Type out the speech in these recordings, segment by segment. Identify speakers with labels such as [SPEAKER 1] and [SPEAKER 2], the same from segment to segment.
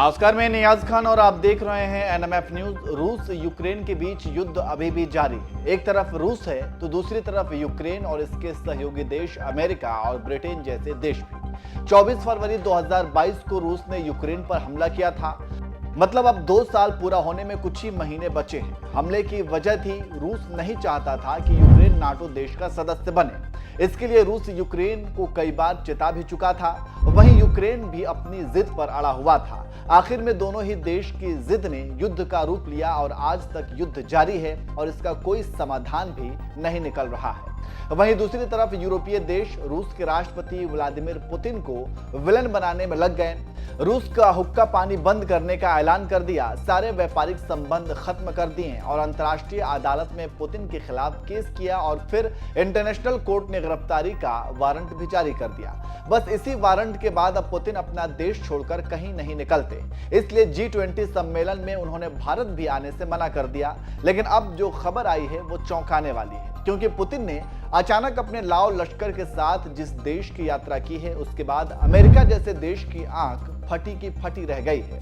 [SPEAKER 1] नमस्कार, मैं नियाज खान और आप देख रहे हैं एनएमएफ न्यूज। रूस यूक्रेन के बीच युद्ध अभी भी जारी है। एक तरफ रूस है तो दूसरी तरफ यूक्रेन और इसके सहयोगी देश अमेरिका और ब्रिटेन जैसे देश भी। 24 फरवरी 2022 को रूस ने यूक्रेन पर हमला किया था। मतलब अब 2 साल पूरा होने में कुछ ही महीने बचे हैं। हमले की वजह थी रूस नहीं चाहता था कि यूक्रेन नाटो देश का सदस्य बने। इसके लिए रूस यूक्रेन को कई बार चेता भी चुका था। वहीं यूक्रेन भी अपनी जिद पर अड़ा हुआ था। आखिर में दोनों ही देश की जिद ने युद्ध का रूप लिया और आज तक युद्ध जारी है और इसका कोई समाधान भी नहीं निकल रहा है। वहीं दूसरी तरफ यूरोपीय देश रूस के राष्ट्रपति व्लादिमीर पुतिन को विलन बनाने में लग गए। रूस का हुक्का पानी बंद करने का ऐलान कर दिया, सारे व्यापारिक संबंध खत्म कर दिए और अंतर्राष्ट्रीय अदालत में पुतिन के खिलाफ केस किया और फिर इंटरनेशनल कोर्ट ने गिरफ्तारी का वारंट भी जारी कर दिया। बस इसी वारंट के बाद अब पुतिन अपना देश छोड़कर कहीं नहीं निकलते। इसलिए G20 सम्मेलन में उन्होंने भारत भी आने से मना कर दिया। लेकिन अब जो खबर आई है वो चौंकाने वाली है, क्योंकि पुतिन ने अचानक अपने लाव लश्कर के साथ जिस देश की यात्रा की है उसके बाद अमेरिका जैसे देश की आंख फटी की फटी रह गई है।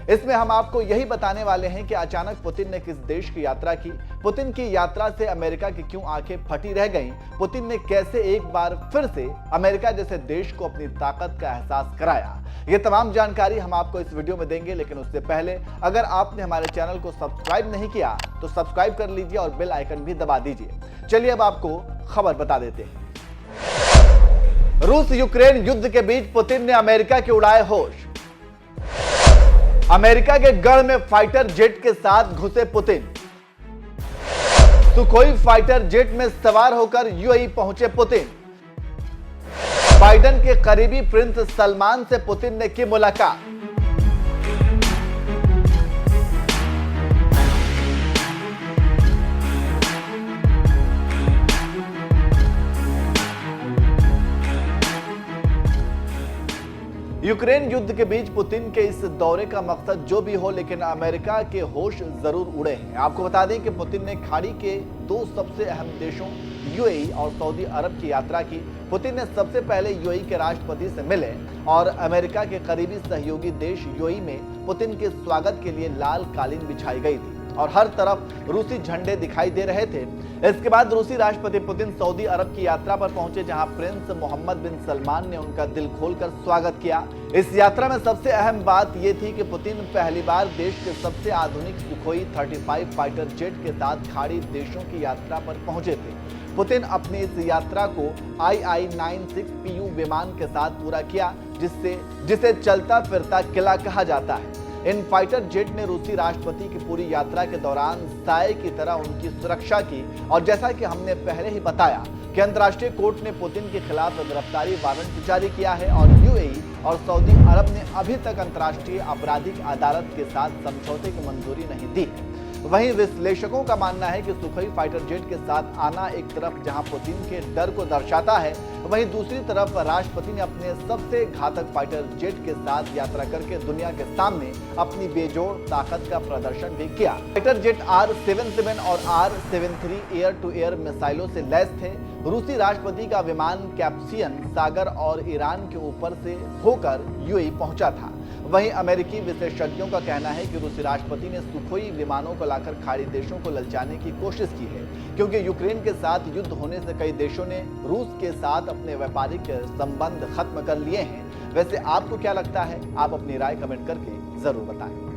[SPEAKER 1] इसमें हम आपको यही बताने वाले हैं कि अचानक पुतिन ने किस देश की यात्रा की, पुतिन की यात्रा से अमेरिका की क्यों आंखें फटी रह गईं, पुतिन ने कैसे एक बार फिर से अमेरिका जैसे देश को अपनी ताकत का एहसास कराया। ये तमाम जानकारी हम आपको इस वीडियो में देंगे। लेकिन उससे पहले अगर आपने हमारे चैनल को सब्सक्राइब नहीं किया तो सब्सक्राइब कर लीजिए और बेल आइकन भी दबा दीजिए। चलिए अब आपको खबर बता देते हैं। रूस यूक्रेन युद्ध के बीच पुतिन ने अमेरिका के उड़ाए होश। अमेरिका के गढ़ में फाइटर जेट के साथ घुसे पुतिन। सुखोई फाइटर जेट में सवार होकर यूएई पहुंचे पुतिन। बाइडेन के करीबी प्रिंस सलमान से पुतिन ने की मुलाकात। यूक्रेन युद्ध के बीच पुतिन के इस दौरे का मकसद जो भी हो, लेकिन अमेरिका के होश जरूर उड़े हैं। आपको बता दें कि पुतिन ने खाड़ी के 2 सबसे अहम देशों यूएई और सऊदी अरब की यात्रा की। पुतिन ने सबसे पहले यूएई के राष्ट्रपति से मिले और अमेरिका के करीबी सहयोगी देश यूएई में पुतिन के स्वागत के लिए लाल कालीन बिछाई गई थी और हर तरफ रूसी झंडे दिखाई दे रहे थे। इसके बाद रूसी राष्ट्रपति पुतिन सऊदी अरब की यात्रा पर पहुंचे, जहां प्रिंस मोहम्मद बिन सलमान ने उनका दिल खोलकर स्वागत किया। इस यात्रा में सबसे अहम बात यह थी कि पुतिन पहली बार देश के सबसे आधुनिक सुखोई 35 फाइटर जेट के साथ खाड़ी देशों की यात्रा पर पहुंचे थे। पुतिन अपनी इस यात्रा को II-96PU विमान के साथ पूरा किया, जिसे चलता फिरता किला कहा जाता है। इन फाइटर जेट ने रूसी राष्ट्रपति की पूरी यात्रा के दौरान साए की तरह उनकी सुरक्षा की और जैसा कि हमने पहले ही बताया कि अंतर्राष्ट्रीय कोर्ट ने पुतिन के खिलाफ गिरफ्तारी वारंट जारी किया है और यूएई और सऊदी अरब ने अभी तक अंतर्राष्ट्रीय आपराधिक अदालत के साथ समझौते की मंजूरी नहीं दी है। वहीं विश्लेषकों का मानना है कि सुखोई फाइटर जेट के साथ आना एक तरफ जहां पुतिन के डर को दर्शाता है, वहीं दूसरी तरफ राष्ट्रपति ने अपने सबसे घातक फाइटर जेट के साथ यात्रा करके दुनिया के सामने अपनी बेजोड़ ताकत का प्रदर्शन भी किया। फाइटर जेट R-77 और R-73 एयर टू एयर मिसाइलों से लैस थे। रूसी राष्ट्रपति का विमान कैस्पियन सागर और ईरान के ऊपर से होकर यूएई पहुंचा था। वहीं अमेरिकी विशेषज्ञों का कहना है कि रूसी राष्ट्रपति ने सुखोई विमानों को लाकर खाड़ी देशों को ललचाने की कोशिश की है, क्योंकि यूक्रेन के साथ युद्ध होने से कई देशों ने रूस के साथ अपने व्यापारिक संबंध खत्म कर लिए हैं। वैसे आपको क्या लगता है? आप अपनी राय कमेंट करके जरूर बताएं।